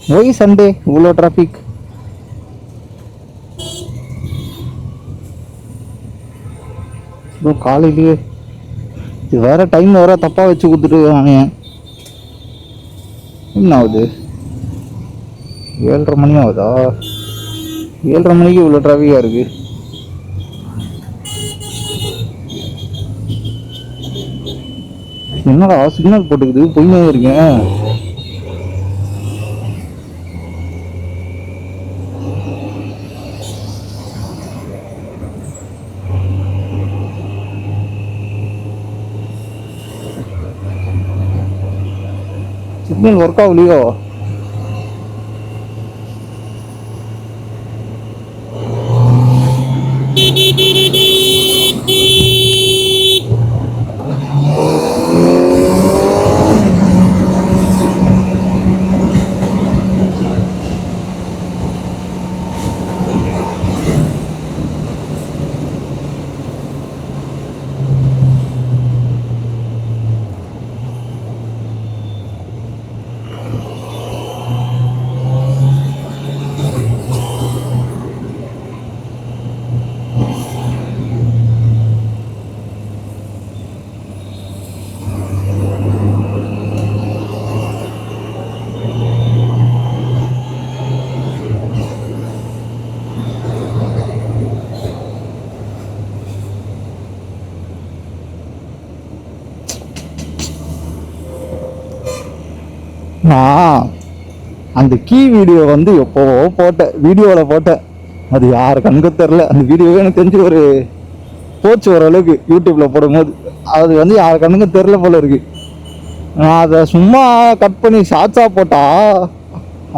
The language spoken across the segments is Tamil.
ஒய் சண்டே இவ்வளோ டிராஃபிக்? காலையிலேயே இது வேற டைம் வேற தப்பா வச்சு கொடுத்துட்டு இருக்காங்க. என்ன ஆகுது? 7:30 மணி ஆகுதா? 7:30 மணிக்கு இவ்வளோ டிராஃபிக்காக இருக்கு. என்னடா சிக்னல் போட்டுக்குது, போயினே இருக்கேன். சிக்னல் ஒர்க் ஆகலையோ? நான் அந்த கீ வீடியோ வந்து எப்போவோ போட்டேன், வீடியோவில் போட்டேன். அது யார் கண்ணுக்கு தெரில. அந்த வீடியோவே எனக்கு தெரிஞ்சு ஒரு போச்சு ஓரளவுக்கு யூடியூப்பில் போடும்போது. அது வந்து யார் கண்ணுக்கும் தெரில போல இருக்கு. நான் அதை சும்மா கட் பண்ணி ஷார்ட்ஸாக போட்டா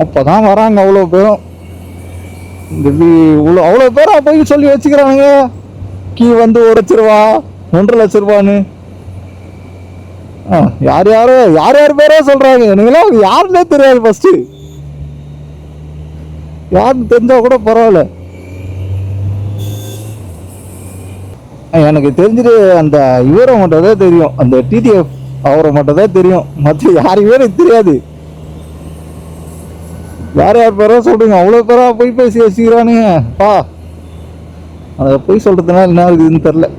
அப்போ தான் வராங்க அவ்வளோ பேரும். இந்த அவ்வளோ பேரா போய் சொல்லி வச்சுக்கிறானுங்க கீ வந்து 1,00,000 1,50,000 யார் யார் பேரோ சொல்றாங்க. எனக்குலாம் யாருன்னே தெரியாது. ஃபர்ஸ்ட் யாருன்னு தெரிஞ்சா கூட பரவாயில்ல. எனக்கு தெரிஞ்சுட்டு அந்த இவரை மட்டும் தான் தெரியும், அந்த டிடிஎஃப் அவரை மட்டும் தான் தெரியும். மற்ற யாருமே எனக்கு தெரியாது. யார் பேரோ சொல்றீங்க, அவ்வளோ பேரா போய் பேசி வச்சுக்கிறானுங்க. அதை போய் சொல்றதுனால என்ன இருக்குதுன்னு தெரில.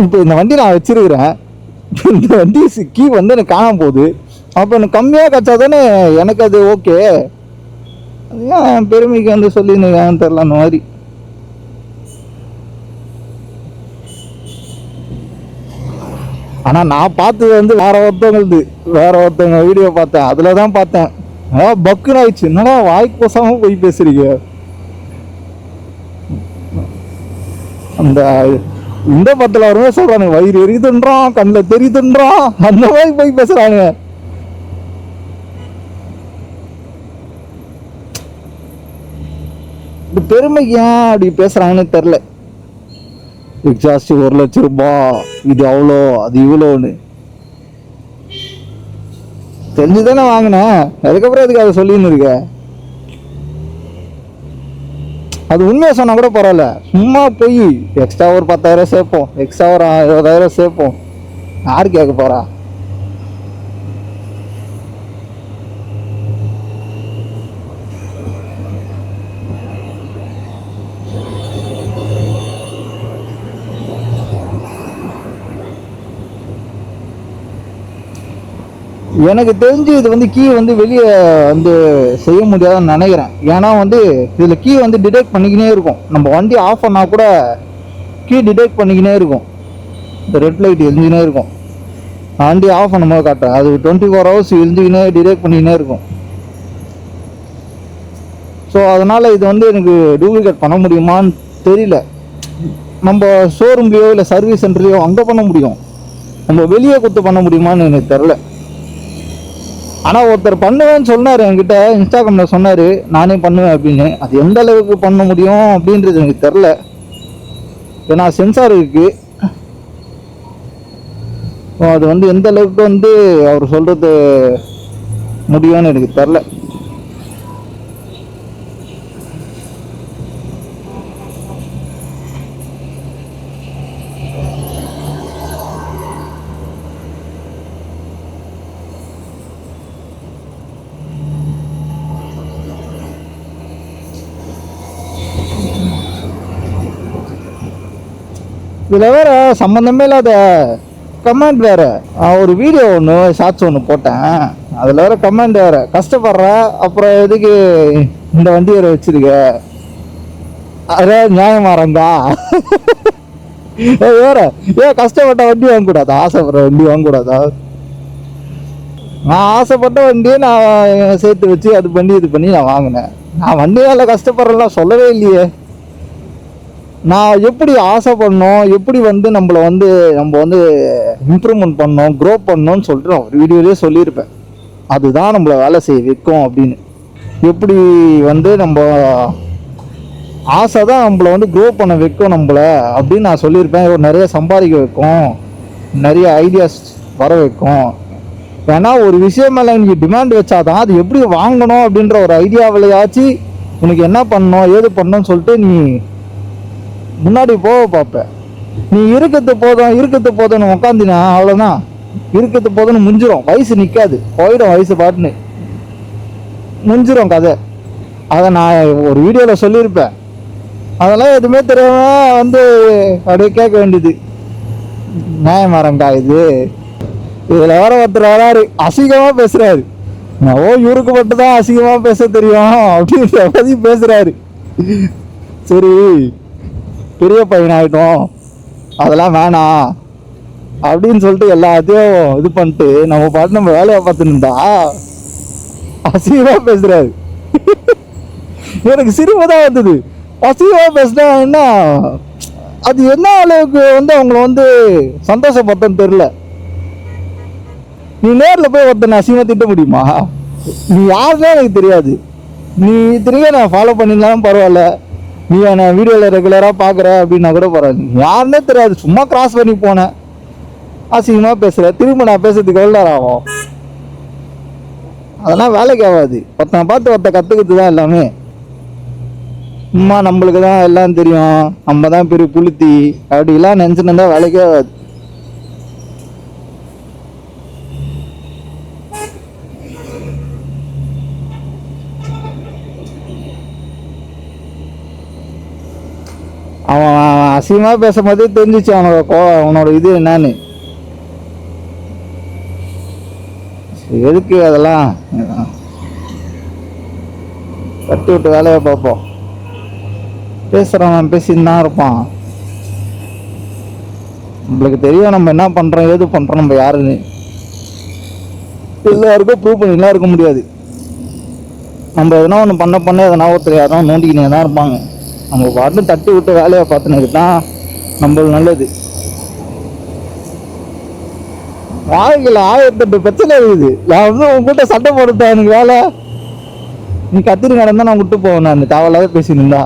இப்போ இந்த வண்டி நான் வச்சிருக்கிறேன். இந்த வண்டி கீ வந்து எனக்கு காணாம போகுது. அப்போ எனக்கு கம்மியாக கச்சா தானே எனக்கு அது ஓகே. ஏன் பெருமைக்கு வந்து சொல்லின்னு தெரில அந்த மாதிரி. ஆனால் நான் பார்த்தது வந்து வேற ஒருத்தவங்க வீடியோ பார்த்தேன். அதில் தான் பார்த்தேன். பக்குன்னு ஆயிடுச்சு. என்னடா வாய்க்கு போசாம போய் பேசுறீங்க. அந்த இந்த படத்துல வருமே சொல்றானுங்க, வயிறு எரியுதுன்றான், கண்ணில் தெரியுதுன்றான், அந்த மாதிரி போய் பேசுறாங்க. இந்த பெருமைக்கு ஏன் அப்படி பேசுறாங்கன்னு தெரியல. எக்ஸாஸ்ட் 1,00,000, இது அவ்வளோ அது இவ்வளோன்னு தெரிஞ்சுதானே வாங்கினேன். அதுக்கப்புறம் எதுக்கு அதை சொல்லின்னு இருக்க? அது உண்மையை சொன்னா கூட பரவாயில்ல. சும்மா போய் எக்ஸ்ட்ரா ஒரு 10,000 சேர்ப்போம், எக்ஸ்ட்ரா ஒரு 20,000 சேர்ப்போம், யாரு கேட்க போறா? எனக்கு தெரிஞ்சு இது வந்து கீ வந்து வெளியே வந்து செய்ய முடியாதுன்னு நினைக்கிறேன். ஏன்னா வந்து இதில் கீ வந்து டிடெக்ட் பண்ணிக்கினே இருக்கும். நம்ம வண்டி ஆஃப் பண்ணால் கூட கீ டிடெக்ட் பண்ணிக்கினே இருக்கும். இந்த ரெட் லைட் எரிஞ்சுக்கினே இருக்கும். வண்டி ஆஃப் பண்ணும்போது காட்டுறேன், அது 24 hours எரிஞ்சுக்கினே டிடெக்ட் பண்ணிக்கினே இருக்கும். ஸோ அதனால் இது வந்து எனக்கு டூப்ளிகேட் பண்ண முடியுமான்னு தெரியல. நம்ம ஷோரூம்லேயோ இல்லை சர்வீஸ் சென்டர்லையோ அங்கே பண்ண முடியும். நம்ம வெளியே கொடுத்து பண்ண முடியுமான்னு எனக்கு தெரில. ஆனால் ஒருத்தர் பண்ணுவேன்னு சொன்னார் என்கிட்ட, இன்ஸ்டாகிராமில் சொன்னார் நானே பண்ணுவேன் அப்படின்னு. அது எந்த அளவுக்கு பண்ண முடியும் அப்படின்றது எனக்கு தெரில. ஏன்னா சென்சார் இருக்குது. அது வந்து எந்த அளவுக்கு வந்து அவர் சொல்கிறது முடியும்னு எனக்கு தெரில. இதில் வேற சம்மந்தமே இல்லாத கமெண்ட் வேற. ஒரு வீடியோ ஒன்று ஷார்ட்ஸ் ஒன்று போட்டேன், அதில் வேற கமெண்ட் வேற, கஷ்டப்படுற அப்புறம் எதுக்கு இந்த வண்டி வேற வச்சிருக்க, அதே நியாயமாறங்கா. வேற ஏன் கஷ்டப்பட்ட வண்டி வாங்கக்கூடாதா, ஆசைப்படுற வண்டி வாங்கக்கூடாதா? நான் ஆசைப்பட்ட வண்டியை நான் சேர்த்து வச்சு அது பண்ணி இது பண்ணி நான் வாங்கினேன். நான் வண்டி வேலை கஷ்டப்படுறேன்லாம் சொல்லவே இல்லையே. நான் எப்படி ஆசைப்படணும், எப்படி நம்ம வந்து இம்ப்ரூவ்மெண்ட் பண்ணோம், க்ரோ பண்ணோம்னு சொல்லிட்டு நான் ஒரு வீடியோலேயே சொல்லியிருப்பேன். அதுதான் நம்மளை வேலை செய்ய வைக்கும் அப்படின்னு. எப்படி நம்ம ஆசை தான் நம்மளை க்ரோ பண்ண வைக்கும் நம்மளை அப்படின்னு நான் சொல்லியிருப்பேன். நிறைய சம்பாதிக்க வைக்கும், நிறைய ஐடியாஸ் வர வைக்கும். ஏன்னா ஒரு விஷயம் மேலே நீ டிமாண்ட் வச்சாதான் அது எப்படி வாங்கணும் அப்படின்ற ஒரு ஐடியாவிலையாச்சு உனக்கு என்ன பண்ணணும் ஏது பண்ணணும்னு சொல்லிட்டு நீ முன்னாடி போக பார்ப்ப. நீ இருக்கிறது போதும்னு உட்காந்தினா அவ்வளோதான், இருக்கிறது போதும்னு முடிஞ்சிடும். வயசு நிற்காது, போயிடும் வயசு பாட்டுன்னு முடிஞ்சிடும் கதை. அதை நான் ஒரு வீடியோவில் சொல்லியிருப்பேன். அதெல்லாம் எதுவுமே தெரியாம அப்படியே கேட்க வேண்டியது. நியாயமாறங்கா இது? இதில் வேற ஒருத்தர் வராரு, அசிங்கமாக பேசுகிறாரு. நான் இவருக்கு மட்டும் தான் அசிங்கமாக பேச தெரியும் அப்படின்ற மாதிரி பேசுகிறாரு. சரி பெரிய பையன் ஆகிட்டோம், அதெல்லாம் வேணாம் அப்படின்னு சொல்லிட்டு எல்லாத்தையும் இது பண்ணிட்டு நம்ம பாட்டு நம்ம வேலையை பார்த்துன்னு இருந்தா அசிங்கமாக பேசுகிறாரு. எனக்கு சிரிப்பு தான் வந்தது. அசிங்கமாக பேசினா என்ன, அது என்ன அளவுக்கு அவங்கள சந்தோஷப்பட்டன்னு தெரில. நீ நேரில் போய் ஒருத்தனை அசிங்கமாக திட்ட முடியுமா? நீ யாருன்னே எனக்கு தெரியாது, நீ திரும்ப நான் ஃபாலோ பண்ணிருந்தாலும் பரவாயில்ல, நீ என்னை வீடியோவில் ரெகுலராக பார்க்குற அப்படின்னா கூட பரவாயில்ல. யாருன்னே தெரியாது, சும்மா கிராஸ் பண்ணி போனேன், அசிங்கமாக பேசுகிறேன், திரும்ப நான் பேசுறதுக்கு எவ்வளோ நேரம் ஆகும்? அதெல்லாம் வேலைக்கு ஆகாது. ஒருத்தனை பார்த்து ஒருத்த கற்றுக்கிறது தான் எல்லாமே. சும்மா நம்மளுக்கு தான் எல்லாம் தெரியும், நம்ம தான் பெரிய புளுத்தி அப்படிலாம் நினச்சின்னு இருந்தால் வேலைக்கே ஆகாது. அவன் அசிங்கமாக பேசும்போதே தெரிஞ்சிச்சு அவனோட இது என்னன்னு. எதுக்கு அதெல்லாம் கட்டி விட்டு வேலையை பார்ப்போம். பேசுகிறவன் பேசின்னு தான் இருப்பான். நம்மளுக்கு தெரியும் நம்ம என்ன பண்ணுறோம் ஏது பண்ணுறோம் நம்ம யாருன்னு. எல்லாருக்கும் ப்ரூவ் பண்ணிலாம் இருக்க முடியாது. நம்ம எதனா ஒன்று பண்ண எதனா ஒருத்தர் யாரும் நோண்டிக்கினே தான் இருப்பாங்க. நம்ம பாட்டு தட்டி விட்டு வேலையை பார்த்துனது தான் நம்மளுக்கு நல்லது. வாழ்க்கையில் 1008 பிரச்சனை இருக்குது. நான் உங்ககிட்ட சண்டை போட்டுட்டேன், எனக்கு வேலை, நீ கத்திரி நடந்தா நான் விட்டு போவேன். நான் தேவையில்லாத பேசியிருந்தா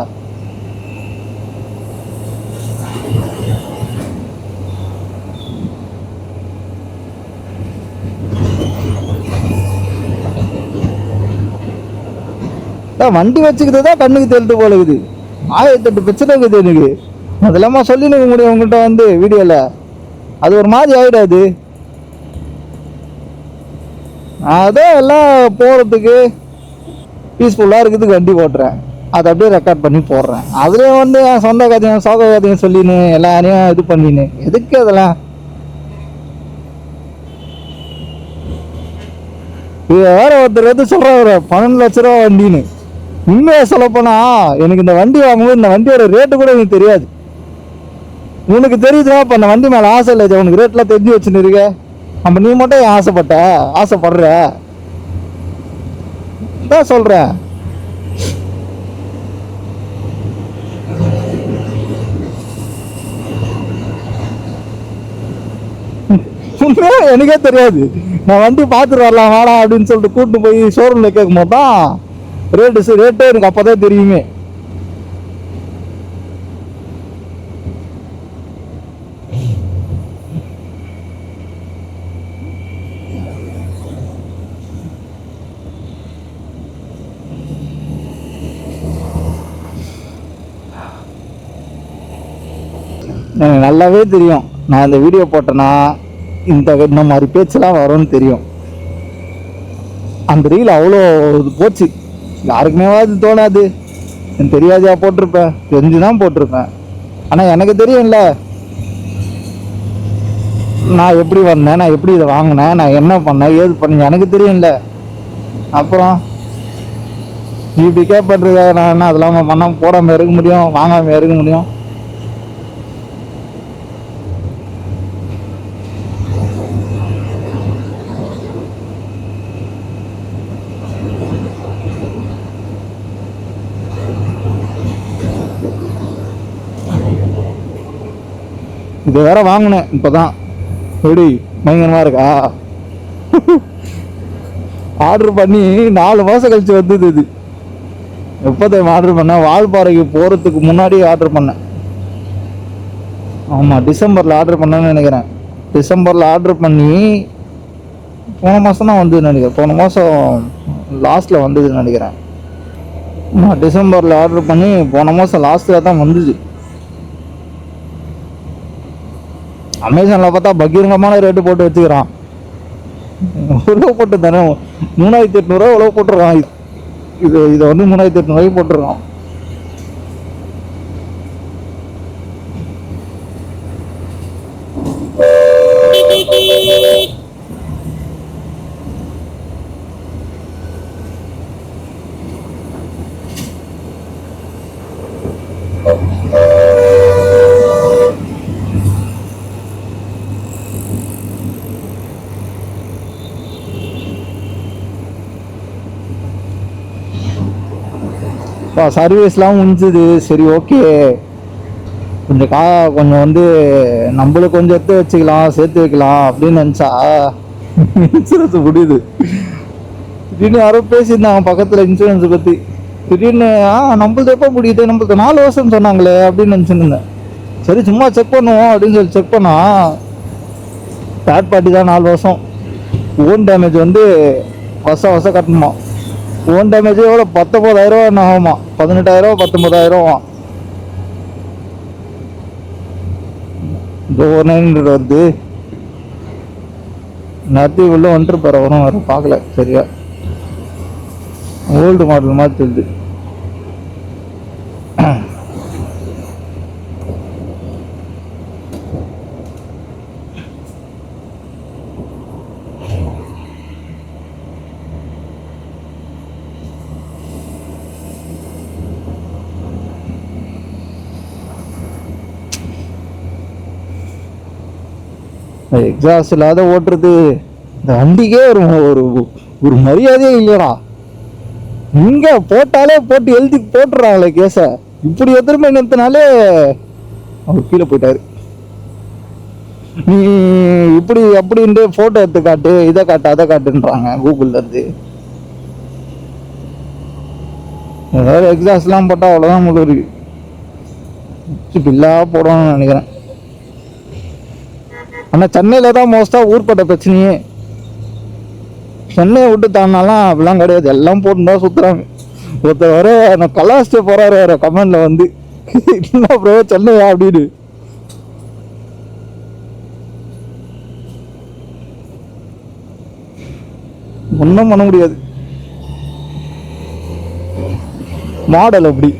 வண்டி வச்சுக்கிறது தான் கண்ணுக்கு தெரிந்து போல இருக்குது. 1008 பிரச்சனை இருக்குது எனக்கு. அதெல்லாமா சொல்லி நிற்க முடியும் உங்கள்கிட்ட வீடியோவில். அது ஒரு மாதிரி ஆகிடாது. அதான் எல்லாம் போகிறதுக்கு பீஸ்ஃபுல்லாக இருக்கிறதுக்கு வண்டி ஓட்டுறேன், அதை அப்படியே ரெக்கார்ட் பண்ணி போடுறேன். அதுலேயும் என் சொந்த கதையும் சோக கதையும் சொல்லின்னு எல்லாரையும் இது பண்ணின்னு எதுக்கு அதெல்லாம்? இது வேற ஒருத்தர் சொல்கிறாரு 12 லட்ச ரூபா வண்டின்னு. உண்மையாக சொல்லப்போனா எனக்கு இந்த வண்டி வாங்கும்போது இந்த வண்டியோட ரேட்டு கூட எனக்கு தெரியாது. உனக்கு தெரியுதுன்னா இப்போ அந்த வண்டி மேலே ஆசை இல்லை, உனக்கு ரேட்லாம் தெரிஞ்சு வச்சுன்னு இருக்க. அப்போ நீ மட்டும் ஏன் ஆசைப்படுற தான் சொல்கிறேன். உண்மையா எனக்கே தெரியாது. நான் வண்டி பார்த்துட்டு வரலாம் வாடா அப்படின்னு சொல்லிட்டு கூப்பிட்டு போய் ஷோரூமில் கேட்கும் போது தான் ரேட்டே எனக்கு அப்போதான் தெரியுமே. எனக்கு நல்லாவே தெரியும், நான் இந்த வீடியோ போட்டேன்னா இந்த மாதிரி பேச்செல்லாம் வரும்னு தெரியும். அந்த ரீல் அவ்வளோ போச்சு, யாருக்குமே அது தோணாது. எனக்கு தெரியாதையா போட்டிருப்பேன், தெரிஞ்சுதான் போட்டிருப்பேன். ஆனால் எனக்கு தெரியும்ல நான் எப்படி வந்தேன், நான் எப்படி இதை வாங்கினேன், நான் என்ன பண்ணேன், ஏது பண்ணேன் எனக்கு தெரியும்ல. அப்புறம் இப்படி கேட்பட்டுருக்க நான் என்ன அதெல்லாம் பண்ணாமல் போடாமல் இருக்க முடியும், வாங்காமல் இருக்க முடியும்? இது வேற வாங்கினேன் இப்போதான். எப்படி பயங்கரமா இருக்கா? ஆர்டர் பண்ணி 4 மாசம் கழிச்சு வந்தது இது. எப்போதையும் ஆர்டர் பண்ணேன், வால்பாறைக்கு போகிறதுக்கு முன்னாடி ஆர்டர் பண்ணேன். ஆமாம், டிசம்பரில் ஆர்டர் பண்ணேன்னு நினைக்கிறேன். டிசம்பரில் ஆர்டர் பண்ணி போன மாதம் தான் வந்ததுன்னு நினைக்கிறேன். போன மாதம் லாஸ்ட்டில் வந்ததுன்னு நினைக்கிறேன். ஆமாம், டிசம்பரில் ஆர்டர் பண்ணி போன மாதம் லாஸ்ட்டில் தான் வந்துச்சு. அமேசானில் பார்த்தா பகிரங்கமான ரேட்டு போட்டு வச்சுக்கிறான். உழவு போட்டு தானே 3800 உழவு போட்டிருக்கான். இதை வந்து 3800 போட்டிருக்கான். சர்வீஸ்லாம் முடிஞ்சுது. சரி, ஓகே, கொஞ்சம் கொஞ்சம் வந்து நம்மளுக்கு கொஞ்சம் எடுத்து வச்சுக்கலாம், சேர்த்து வைக்கலாம் அப்படின்னு நினச்சா இன்சூரன்ஸ் முடியுது. திடீர்னு யாரோ பேசியிருந்தாங்க பக்கத்தில் இன்சூரன்ஸை பற்றி. திடீர்னு நம்மளது எப்போ முடியுது, நம்மளுக்கு 4 வருஷம் சொன்னாங்களே அப்படின்னு நினச்சிருந்தேன். சரி, சும்மா செக் பண்ணுவோம் அப்படின்னு சொல்லி செக் பண்ணா தேர்ட் பார்ட்டி தான் 4 வருஷம். ஓன் டேமேஜ் வந்து வருஷம் கட்டணுமா. ஓன் டேமேஜ் எவ்வளோ 19,000 என்ன ஆகுமா, 18,000 19,000 900 வருது. நேரத்துக்கு உள்ள வந்துருப்பாரு, வரும் வர பார்க்கல சரியா. ஓல்டு மாடல் மாதிரி தெரியுது. எக்ஸாஸ்ட் இல்லாத ஓட்டுறது இந்த வண்டிக்கே ஒரு ஒரு மரியாதையே இல்லையடா. இங்க போட்டாலே போட்டு எழுதி போட்டுறாங்களே கேஸ. இப்படி எதிர்மை நிறுத்தினாலே அவர் கீழே போயிட்டாரு. நீ இப்படி அப்படின்ட்டு போட்டோ எடுத்து காட்டு, இதை காட்டு, அதை காட்டுன்றாங்க கூகுள்ல இருந்து. ஏதாவது எக்ஸாஸ்ட்லாம் போட்டா அவ்வளோதான் உங்களுக்கு பில்லா போடணும்னு நினைக்கிறேன். ஆனால் சென்னையில் தான் மோஸ்ட்டாக ஊர்பட்ட பிரச்சனையே. சென்னையை விட்டு தாண்டினாலாம் அப்படிலாம் கிடையாது, எல்லாம் போட்டுன்னு தான் சுற்றுறாங்க. ஒருத்தர் வர நான் கலாச்சிட்டு போகிறாரு வேறு கமெண்டில் வந்து, என்ன ப்ரோ சென்னையா அப்படின்னு. ஒன்றும் பண்ண முடியாது, மாடல் அப்படி.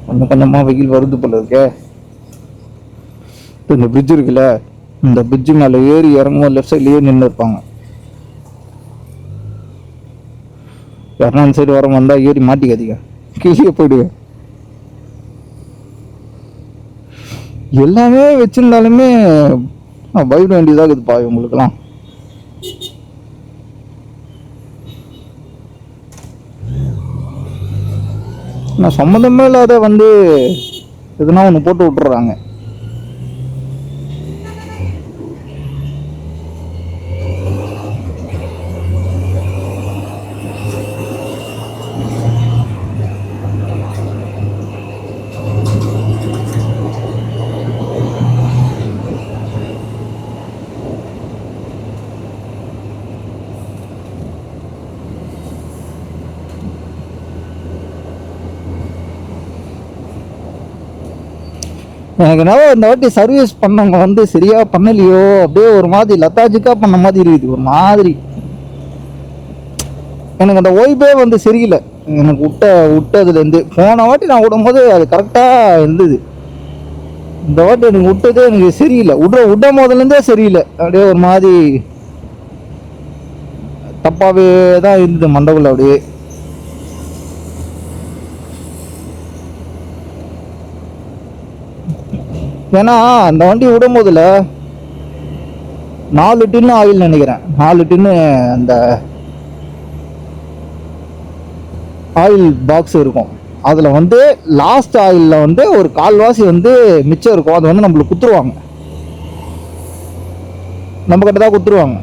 கொஞ்சம் கொஞ்சமாக வெயில் வருது போல இருக்கே. இப்போ இந்த பிரிட்ஜ் இருக்குல்ல, இந்த பிரிட்ஜு மேலே ஏறி இறங்கும் லெஃப்ட் சைட்லேயே நின்று இருப்பாங்க. யாருன்னா அந்த சைடு வர வந்தால் ஏறி மாட்டிக்காதீங்க, கீழே போயிடுவேன். எல்லாமே வச்சிருந்தாலுமே பயப்பட வேண்டியதாக இருக்குதுப்பா இவங்களுக்கெல்லாம். நான் சம்மந்தமே இல்லாத வந்து எதுனா ஒன்று போட்டு விட்டுறாங்க. எனக்கு என்னவோ இந்த வாட்டி சர்வீஸ் பண்ணவங்க வந்து சரியாக பண்ணலையோ, அப்படியே ஒரு மாதிரி லத்தாஜிக்காக பண்ண மாதிரி இருக்குது. ஒரு மாதிரி எனக்கு அந்த ஓய்வே வந்து சரியில்லை. எனக்கு விட்டதுலேருந்து போன வாட்டி நான் விடும்போது அது கரெக்டாக இருந்தது. இந்த வாட்டி எனக்கு விட்டதே எனக்கு சரியில்லை. விட முதலேருந்தே சரியில்லை. அப்படியே ஒரு மாதிரி தப்பாகவே தான் இருந்தது மண்டபத்தில். அப்படியே ஏன்னா அந்த வண்டி விடும்போதுல 4 டின்னு ஆயில் நினைக்கிறேன். 4 டின்னு அந்த ஆயில் பாக்ஸ் இருக்கும். அதில் வந்து லாஸ்ட் ஆயிலில் வந்து ஒரு கால்வாசி வந்து மிச்சம் இருக்கும். அது வந்து நம்மளுக்கு குத்துருவாங்க, நம்ம கிட்ட தான் குத்துருவாங்க.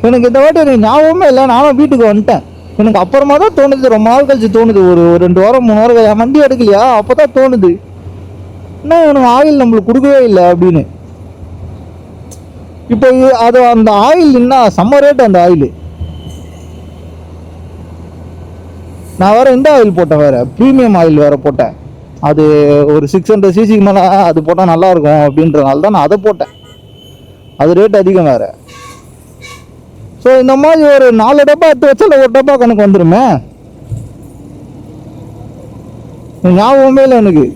எனக்கு இந்த வாட்டி எனக்கு ஞாபகமே இல்லை. நானும் வீட்டுக்கு வந்துட்டேன். எனக்கு அப்புறமா தான் தோணுது, ரொம்ப நாள் கழிச்சு தோணுது. ஒரு 2 வாரம் 3 வாரம் என் வண்டி எடுக்கலையா, அப்போ தான் தோணுது என்ன எனக்கு ஆயில் நம்மளுக்கு கொடுக்கவே இல்லை அப்படின்னு. இப்போ அது அந்த ஆயில் என்ன செம்ம ரேட். அந்த ஆயில் நான் வேற இந்த ஆயில் போட்டேன், வேற ப்ரீமியம் ஆயில் வேற போட்டேன். அது ஒரு 600 சிசிக்கு மேலே அது போட்டால் நல்லா இருக்கும் அப்படின்றதுனால தான் நான் அதை போட்டேன். அது ரேட் அதிகம் வேற. ஸோ இந்த மாதிரி ஒரு 4 டப்பா எடுத்து வச்சால ஒரு டப்பா கணக்கு வந்துடுமே. ஞாபகமே இல்லை எனக்கு.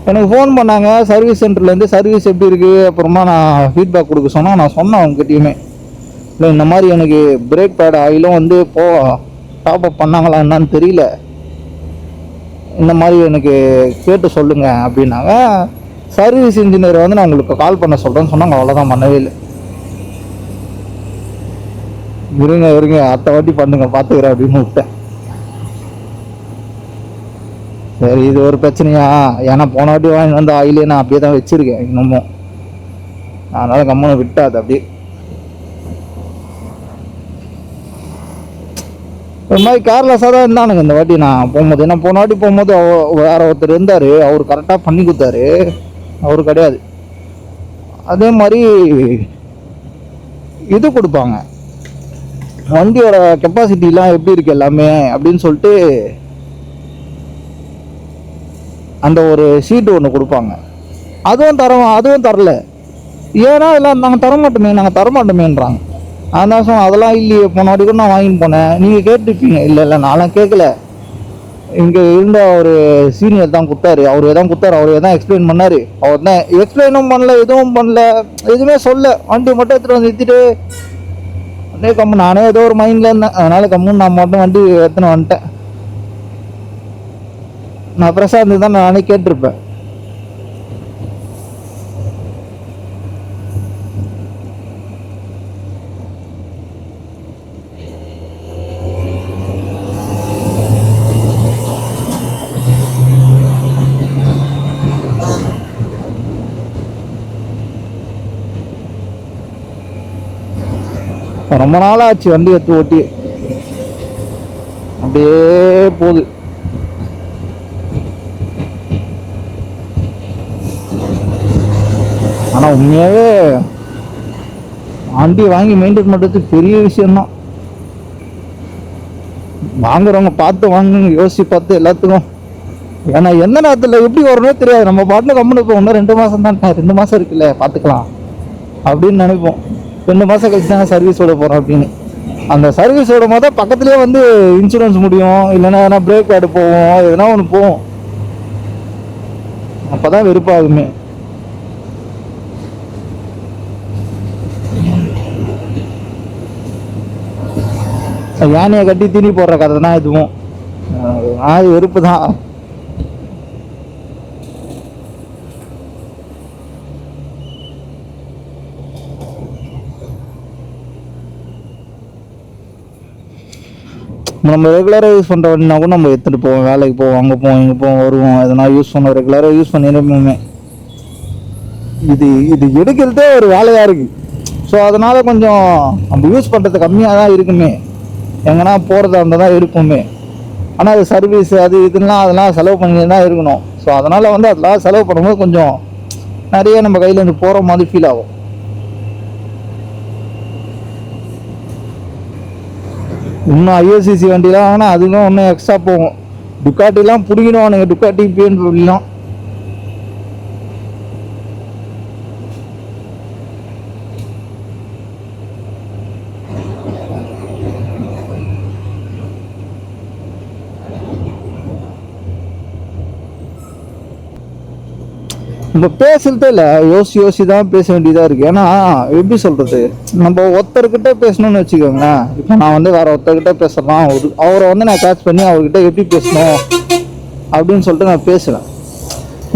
எனக்கு ஃபோன் பண்ணாங்க சர்வீஸ் சென்டர்லேருந்து, சர்வீஸ் எப்படி இருக்குது, அப்புறமா நான் ஃபீட்பேக் கொடுக்க சொன்னால் நான் சொன்னேன் அவங்ககிட்டயுமே, இல்லை இந்த மாதிரி எனக்கு பிரேக் பேட் ஆயிலும் வந்து டாப் அப் பண்ணாங்களா என்னன்னு தெரியல, இந்த மாதிரி எனக்கு கேட்டு சொல்லுங்க அப்படின்னாங்க. சர்வீஸ் இன்ஜினியர் வந்து நான் உங்களுக்கு கால் பண்ண சொல்கிறேன்னு சொன்னாங்க. அவ்வளோதான், பண்ணவே இல்லை. இருங்க அடுத்த வாட்டி பண்ணுங்க பார்த்துக்கிறேன் அப்படின்னு விட்டேன். சரி, இது ஒரு பிரச்சனையா? ஏன்னா போன வாட்டி வாங்கி வந்து ஆயிலே நான் அப்படியே தான் வச்சிருக்கேன் இன்னமும். அதனால கம்மனை விட்டாது. அப்படியே ஒரு மாதிரி கேர்லெஸ்ஸாக தான் இருந்தானுங்க இந்த வாட்டி நான் போகும்போது. ஏன்னா போன வாட்டி போகும்போது வேற ஒருத்தர் இருந்தார், அவர் கரெக்டாக பண்ணி கொடுத்தாரு. அவரு கிடையாது. அதே மாதிரி இது கொடுப்பாங்க, வண்டியோட கெப்பாசிட்டிலாம் எப்படி இருக்கு எல்லாமே அப்படின்னு சொல்லிட்டு அந்த ஒரு ஷீட்டு ஒன்று கொடுப்பாங்க. அதுவும் தரல. ஏன்னா எல்லாம் நாங்கள் தரமாட்டோமேன்றாங்க. அதான் அதெல்லாம் இல்லையே, போன வாட்டி கூட நான் வாங்கிட்டு போனேன், நீங்கள் கேட்டுருப்பீங்க. இல்லை நான்லாம் கேட்கல. இங்கே இருந்த ஒரு சீனியர் தான் கொடுத்தாரு. அவரே தான் எக்ஸ்பிளைன் பண்ணார். அவர் தான் எக்ஸ்பிளைனும் பண்ணல, எதுவும் பண்ணல, எதுவுமே சொல்ல. வண்டி மட்டும் எடுத்துகிட்டு வந்து நிறுத்திட்டு அப்படியே கம்மு. நானே ஏதோ ஒரு மைண்டில் இருந்தேன், அதனால கம்முன்னு நான் மட்டும் வண்டி எடுத்துன்னு வந்துட்டேன். நான் ஃப்ரெஷ்ஷாக இருந்து தான் நானே கேட்டிருப்பேன். ரொம்ப நாள் ஆச்சு வண்டி எடுத்து ஓட்டி, அப்படியே போகுது. ஆனால் உண்மையாகவே வண்டி வாங்கி மெயின்டைன் பண்ணுறதுக்கு பெரிய விஷயம்தான். வாங்குறவங்க பார்த்து வாங்குங்க, யோசிச்சு பார்த்து எல்லாத்துக்கும். ஏன்னா எந்த நேரத்தில் எப்படி வரணும்னே தெரியாது. நம்ம பாட்டில் கம்முன்னு இப்போ இன்னும் 2 மாதம் தான், 2 மாதம் இருக்குல்ல பார்த்துக்கலாம் அப்படின்னு நினைப்போம். 2 மாதம் கழிச்சு தாங்க சர்வீஸோட போகிறோம் அப்படின்னு. அந்த சர்வீஸோட போது பக்கத்துலேயே வந்து இன்சூரன்ஸ் முடியும், இல்லைன்னா எதனா பிரேக் பேடு போவோம், எதனா ஒன்று போவோம். அப்போ தான் வெறுப்பாகுமே. யானையை கட்டி தீனி போடுற கதை தான் இதுவும். அது வெறுப்பு தான். நம்ம ரெகுலராக யூஸ் பண்ணுற வண்டினா கூட நம்ம எடுத்துகிட்டு போவோம், வேலைக்கு போவோம், அங்கே போவோம், இங்கே போவோம், வருவோம், எதனா யூஸ் பண்ணுவோம், ரெகுலராக யூஸ் பண்ணிடுமே. இது எடுக்கிறதே ஒரு வேலையாக இருக்குது. ஸோ அதனால் கொஞ்சம் நம்ம யூஸ் பண்ணுறது கம்மியாக தான் இருக்குமே, எங்கன்னா போகிறதா இருந்தால் தான் இருக்குமே. ஆனால் அது சர்வீஸ் அது இதுலாம் அதெல்லாம் செலவு பண்ணி தான் இருக்கணும். ஸோ அதனால் வந்து அதெல்லாம் செலவு பண்ணும்போது கொஞ்சம் நிறைய நம்ம கையில் இருந்து போகிற மாதிரி ஃபீல் ஆகும். இன்னும் ISCC வண்டிலாம் வாங்கினா அதுக்கும் இன்னும் எக்ஸ்ட்ரா போகும். டுக்காட்டிலாம் பிடிக்கணுவானுங்க, டுக்காட்டி பிஎன்டபிள்யூலாம். நம்ம பேசுறதே இல்லை, யோசி தான் பேச வேண்டியதாக இருக்குது. ஏன்னா எப்படி சொல்கிறது, நம்ம ஒருத்தர்கிட்ட பேசணும்னு வச்சுக்கோங்களேன். இப்போ நான் வந்து வேறு ஒருத்தர்கிட்ட பேசுகிறேன், அவரை வந்து நான் கேட்ச் பண்ணி அவர்கிட்ட எப்படி பேசணும் அப்படின்னு சொல்லிட்டு நான் பேசுவேன்.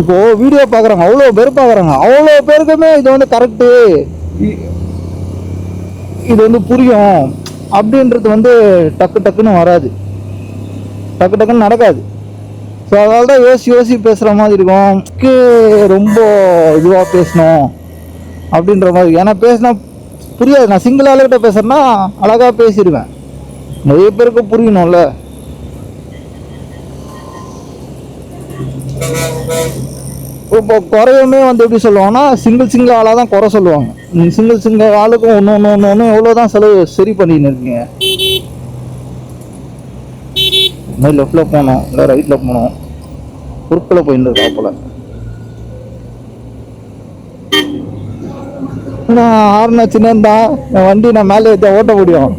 இப்போது வீடியோ பார்க்குறாங்க, அவ்வளோ பேர் பார்க்குறாங்க, அவ்வளோ பேருக்குமே இது வந்து கரெக்டு, இது வந்து புரியும் அப்படின்றது வந்து டக்குன்னு வராது, டக்குன்னு நடக்காது. ஸோ அதனால தான் யோசி பேசுகிற மாதிரி இருக்கும். ரொம்ப இதுவாக பேசணும் அப்படின்ற மாதிரி. ஏன்னா பேசினா புரியாது. நான் சிங்கிள் ஆளுகிட்ட பேசுகிறேன்னா அழகாக பேசிடுவேன், நிறைய பேருக்கு புரியணும்ல. இப்போ குறையுமே வந்து எப்படி சொல்லுவாங்கன்னா, சிங்கிள் ஆளாக தான் குறை சொல்லுவாங்க. சிங்கிள் ஆளுக்கும் ஒன்று எவ்வளோ தான் செலவு சரி பண்ணின்னு இருக்கீங்க. இந்த லெஃப்டில் போகணும், இல்லை ரைட்டில் போகணும், குறுக்கில் போயிட்டு இருக்கா போல. நான் ஆறுனா சின்னதா என் வண்டி நான் மேலே ஏற்ற ஓட்ட முடியும்.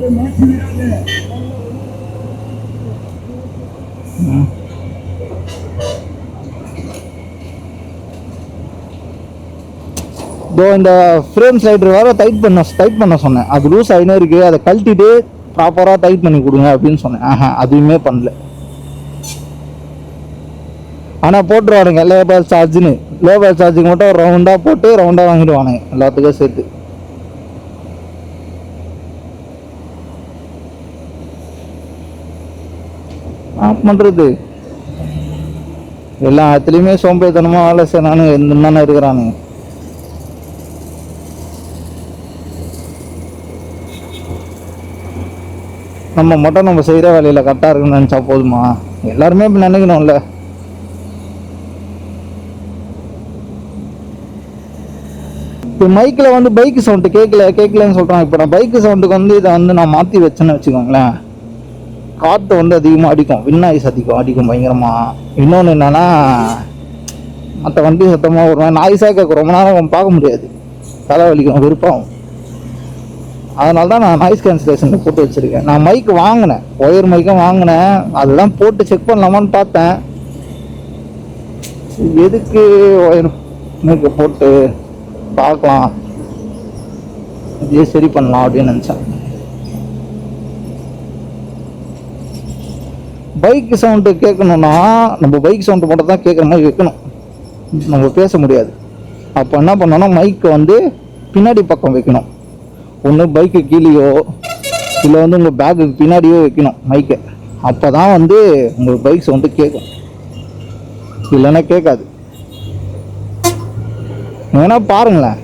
இந்த ஃப்ரேம் ஸ்லைடர் வேற டைட் பண்ண சொன்னேன். அது லூஸ் ஆகினே இருக்கு, அதை கழட்டிட்டு ப்ராப்பராக டைட் பண்ணி கொடுங்க அப்படின்னு சொன்னேன். அதுவுமே பண்ணல. ஆனால் போட்டுருவானுங்க லேபர் சார்ஜுக்கு மட்டும் ரவுண்டாக போட்டு ரவுண்டாக வாங்கிடுவானுங்க எல்லாத்துக்கும் சேர்த்து. பண்ணுறது எல்லா இடத்துலையுமே சோம்பேறித்தனமாக வேலை செய்யறானுங்க, என்னென்ன இருக்கிறானுங்க. நம்ம மட்டும் நம்ம செய்கிற வேலையில் கரெக்டாக இருக்குன்னு நினச்சா போதுமா? எல்லாருமே இப்போ நினைக்கணும்ல. இப்போ மைக்கில் வந்து பைக்கு சவுண்டு கேட்கலன்னு சொல்கிறான். இப்போ நான் பைக்கு சவுண்டுக்கு வந்து இதை வந்து நான் மாற்றி வச்சேன்னு வச்சுக்கோங்களேன், காற்று வந்து அதிகமாக அடிக்கும், விண்ணாய்ஸ் அடிக்கும் பயங்கரமாக. இன்னொன்று என்னென்னா, மற்ற வண்டி சத்தமாக ஒரு மாதிரி நாய்ஸாக கேட்கும், ரொம்ப நேரம் பார்க்க முடியாது, தலைவலிக்கும், வெறுப்பாகும். அதனால தான் நான் நாய்ஸ் கேன்சலேஷனில் போட்டு வச்சுருக்கேன். நான் மைக்கு வாங்கினேன், ஒயர் மைக்கும் வாங்கினேன், அதெல்லாம் போட்டு செக் பண்ணலாமான்னு பார்த்தேன். எதுக்கு ஒயர் மைக்கை போட்டு பார்க்கலாம், இதே சரி பண்ணலாம் அப்படின்னு நினச்சேன். பைக் சவுண்டு கேட்கணுன்னா நம்ம பைக் சவுண்டு மட்டும் தான் கேட்குற மாதிரி வைக்கணும், நம்ம பேச முடியாது. அப்போ என்ன பண்ணோன்னா மைக்கை வந்து பின்னாடி பக்கம் வைக்கணும். ஒன்று பைக்கு கீழேயோ இல்லை வந்து உங்கள் பேக்குக்கு பின்னாடியோ வைக்கணும் மைக்கை. அப்போ தான் வந்து உங்களுக்கு பைக் சவுண்டு கேட்கும், இல்லைன்னா கேட்காது. வேணா பாருங்களேன்,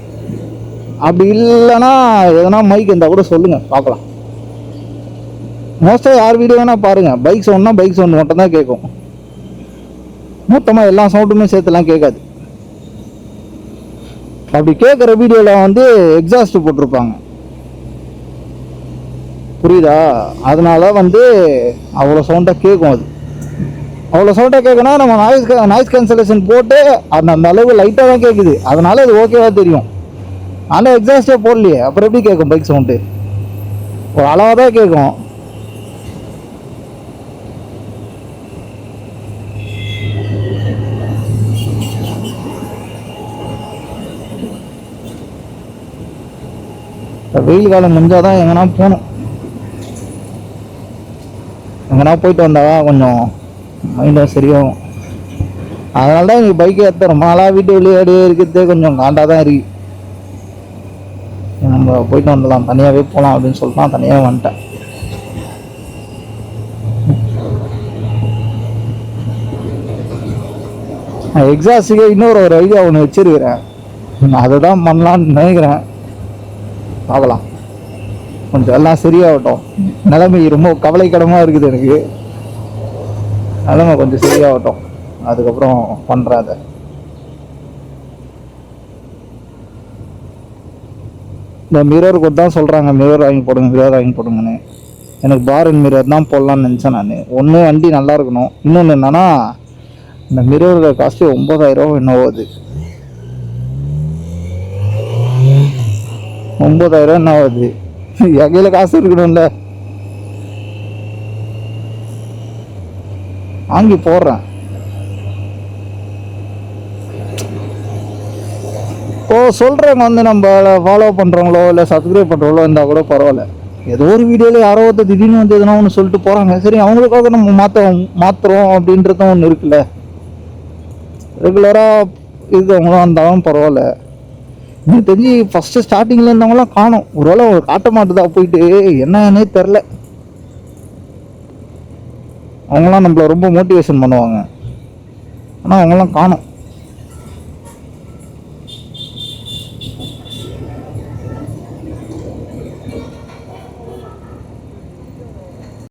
அப்படி இல்லைன்னா எதனா மைக் இருந்தால் கூட சொல்லுங்கள் பார்க்கலாம். மோஸ்ட்டாக யார் வீடியோ வேணால் பாருங்கள், பைக் சவுண்ட்னா பைக் சவுண்டு மட்டும் தான் கேட்கும், மொத்தமாக எல்லா சவுண்டுமே சேர்த்துலாம் கேட்காது. அப்படி கேட்குற வீடியோவில் வந்து எக்ஸாஸ்ட் போட்டிருப்பாங்க, புரியுதா? அதனால வந்து அவ்வளோ சவுண்டாக கேட்கும். அது அவ்வளோ சவுண்டாக கேட்குன்னா நம்ம நாய்ஸ் கேன்சலேஷன் போட்டு அந்த அளவு லைட்டாக தான் கேட்குது, அதனால அது ஓகேவா தெரியும். ஆனால் எக்ஸாஸ்டே போடலையே, அப்புறம் எப்படி கேட்கும் பைக் சவுண்டு? ஒரு அளவாக தான் கேட்கும். வெயில் காலம் முடிஞ்சால் தான் எங்கன்னா போகணும், எங்கன்னா போயிட்டு வந்தால் கொஞ்சம் மைண்டும் சரியாகும். அதனால தான் இங்கே பைக்கை எடுத்து ரொம்ப நாளாக வீட்டு வெளியே இருக்கிறதே கொஞ்சம் காண்டாக தான் இருக்கு. நம்ம போயிட்டு வந்துடலாம், தனியாகவே போகலாம் அப்படின்னு சொல்லிட்டு நான் தனியாக வந்துட்டேன். எக்ஸாஸ்டுக்கு இன்னொரு ஐடியா ஒன்று வச்சிருக்கிறேன், அதை தான் பண்ணலான்னு நினைக்கிறேன், பார்க்கலாம். கொஞ்சம் எல்லாம் சரியாகட்டும், நிலைமை ரொம்ப கவலைக்கிடமாக இருக்குது எனக்கு, நிலைமை கொஞ்சம் சரியாகட்டும், அதுக்கப்புறம் பண்ணுறேன். அதை இந்த மிரருக்கு தான் சொல்கிறாங்க, மிரர் வாங்கி போடுங்கன்னு. எனக்கு பார் அண்ட் மிரர் தான் போடலான்னு நினச்சேன் நான். ஒன்று வண்டி நல்லா இருக்கணும், இன்னொன்று என்னன்னா இந்த மிரரோட காஸ்ட்டு 9,000 என்னவோ. அது 9,000 என்ன ஆகுது? என் கையில் காசு இருக்கணும்ல, வாங்கி போடுறேன். இப்போ சொல்கிறவங்க வந்து நம்ம ஃபாலோ பண்ணுறவங்களோ இல்லை சப்ஸ்கிரைப் பண்ணுறவங்களோ இருந்தால் கூட பரவாயில்ல. ஏதோ ஒரு வீடியோவில் யாரோ ஒருத்தர் திடீர்னு வந்து எதனா ஒன்று சொல்லிட்டு போகிறாங்க, சரி அவங்களுக்காக நம்ம மாற்றுறோம் அப்படின்றதும் ஒன்று இருக்குல்ல. ரெகுலராக இருக்கவங்களும் இருந்தாலும் பரவாயில்ல. எனக்கு தெரிஞ்சு ஃபஸ்ட்டு ஸ்டார்டிங்கில் இருந்தவங்களாம் காணும். ஒருவேளை அவங்க காட்ட மாட்டுதா போயிட்டு என்னன்னே தெரில. அவங்களாம் நம்மளை ரொம்ப மோட்டிவேஷன் பண்ணுவாங்க, ஆனால் அவங்களாம் காணும்.